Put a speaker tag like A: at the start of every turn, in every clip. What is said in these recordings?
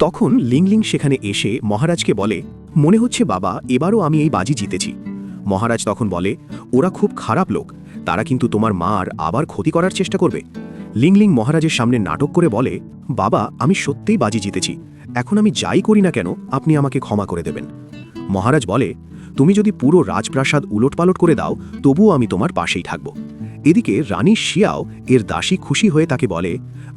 A: তখন লিংলিং সেখানে এসে মহারাজকে বলে, মনে হচ্ছে বাবা এবারও আমি এই বাজি জিতেছি। মহারাজ তখন বলে, ওরা খুব খারাপ লোক, তারা কিন্তু তোমার মার আবার ক্ষতি করার চেষ্টা করবে। লিংলিং মহারাজের সামনে নাটক করে বলে, বাবা আমি সত্যিই বাজি জিতেছি, এখন আমি যাই করি না কেন আপনি আমাকে ক্ষমা করে দেবেন। মহারাজ বলে, তুমি যদি পুরো রাজপ্রাসাদ উলটপালট করে দাও তবুও আমি তোমার পাশেই থাকব। এদিকে রানী শিয়াও এর দাসী খুশি হয়ে তাকে বলে,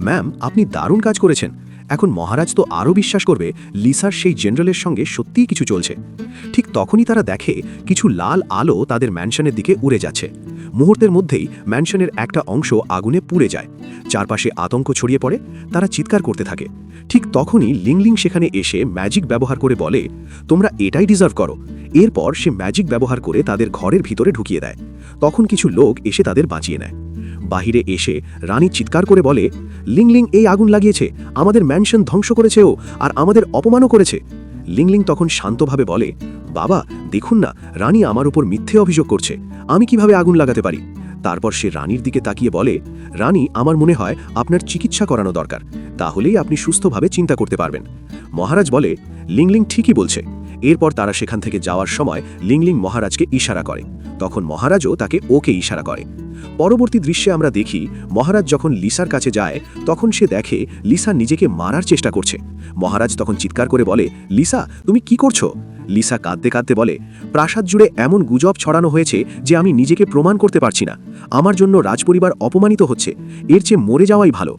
A: ম্যাম আপনি দারুণ কাজ করেছেন, এখন মহারাজ তো আরও বিশ্বাস করবে লিসার সেই জেনারেলের সঙ্গে সত্যিই কিছু চলছে। ঠিক তখনই তারা দেখে কিছু লাল আলো তাদের ম্যানশনের দিকে উড়ে যাচ্ছে। মুহূর্তের মধ্যেই ম্যানশনের একটা অংশ আগুনে পুড়ে যায়। চারপাশে আতঙ্ক ছড়িয়ে পড়ে, তারা চিৎকার করতে থাকে। ঠিক তখনই লিংলিং সেখানে এসে ম্যাজিক ব্যবহার করে বলে, তোমরা এটাই ডিজার্ভ করো। এরপর সে ম্যাজিক ব্যবহার করে তাদের ঘরের ভিতরে ঢুকিয়ে দেয়। তখন কিছু লোক এসে তাদের বাঁচিয়ে নেয়। বাহিরে এসে রানী চিৎকার করে বলে, লিংলিং এই আগুন লাগিয়েছে, আমাদের ম্যানশন ধ্বংস করেছে ও, আর আমাদের অপমানও করেছে। লিংলিং তখন শান্তভাবে বলে, বাবা দেখুন না, রানী আমার উপর মিথ্যে অভিযোগ করছে, আমি কিভাবে আগুন লাগাতে পারি। তারপর সে রানীর দিকে তাকিয়ে বলে, রানী আমার মনে হয় আপনার চিকিৎসা করানো দরকার, তাহলেই আপনি সুস্থভাবে চিন্তা করতে পারবেন। মহারাজ বলে, লিংলিং ঠিকই বলছে। এরপর তারা সেখান থেকে যাওয়ার সময় লিংলিং মহারাজকে ইশারা করে, তখন মহারাজও তাকে ওকে ইশারা করে। পরবর্তী দৃশ্যে আমরা দেখি মহারাজ যখন লিসার কাছে যায় তখন সে দেখে লিসা নিজেকে মারার চেষ্টা করছে। মহারাজ তখন চিৎকার করে বলে, লিসা তুমি কি করছো? লিসা কাঁদতে কাঁদতে বলে, প্রাসাদ জুড়ে এমন গুজব ছড়ানো হয়েছে যে আমি নিজেকে প্রমাণ করতে পারছি না, আমার জন্য রাজপরিবার অপমানিত হচ্ছে, এর চেয়ে মরে যাওয়াই ভালো।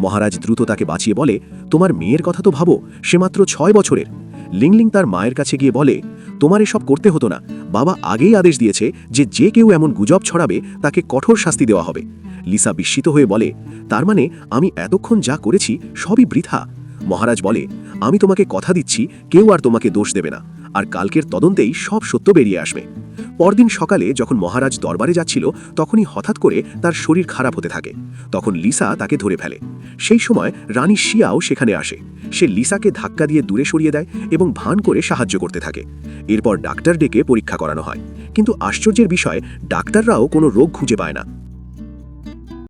A: মহারাজ দ্রুত তাকে বাঁচিয়ে বলে, তোমার মেয়ের কথা তো ভাবো, সে মাত্র 6 বছরের। লিংলিং তার মায়ের কাছে গিয়ে বলে, তোমার এসব করতে হতো না, বাবা আগেই আদেশ দিয়েছে যে যে কেউ এমন গুজব ছড়াবে তাকে কঠোর শাস্তি দেওয়া হবে। লিসা বিস্মিত হয়ে বলে, তার মানে আমি এতক্ষণ যা করেছি সবই বৃথা। মহারাজ বলে, আমি তোমাকে কথা দিচ্ছি কেউ আর তোমাকে দোষ দেবে না, আর কালকের তদন্তেই সব সত্য বেরিয়ে আসবে। পরদিন সকালে যখন মহারাজ দরবারে যাচ্ছিল তখনই হঠাৎ করে তার শরীর খারাপ হতে থাকে। তখন লিসা তাকে ধরে ফেলে। সেই সময় রানী শিয়াও সেখানে আসে। সে লিসাকে ধাক্কা দিয়ে দূরে সরিয়ে দেয় এবং ভান করে সাহায্য করতে থাকে। এরপর ডাক্তার ডেকে পরীক্ষা করানো হয়, কিন্তু আশ্চর্যের বিষয় ডাক্তাররাও কোনো রোগ খুঁজে পায় না।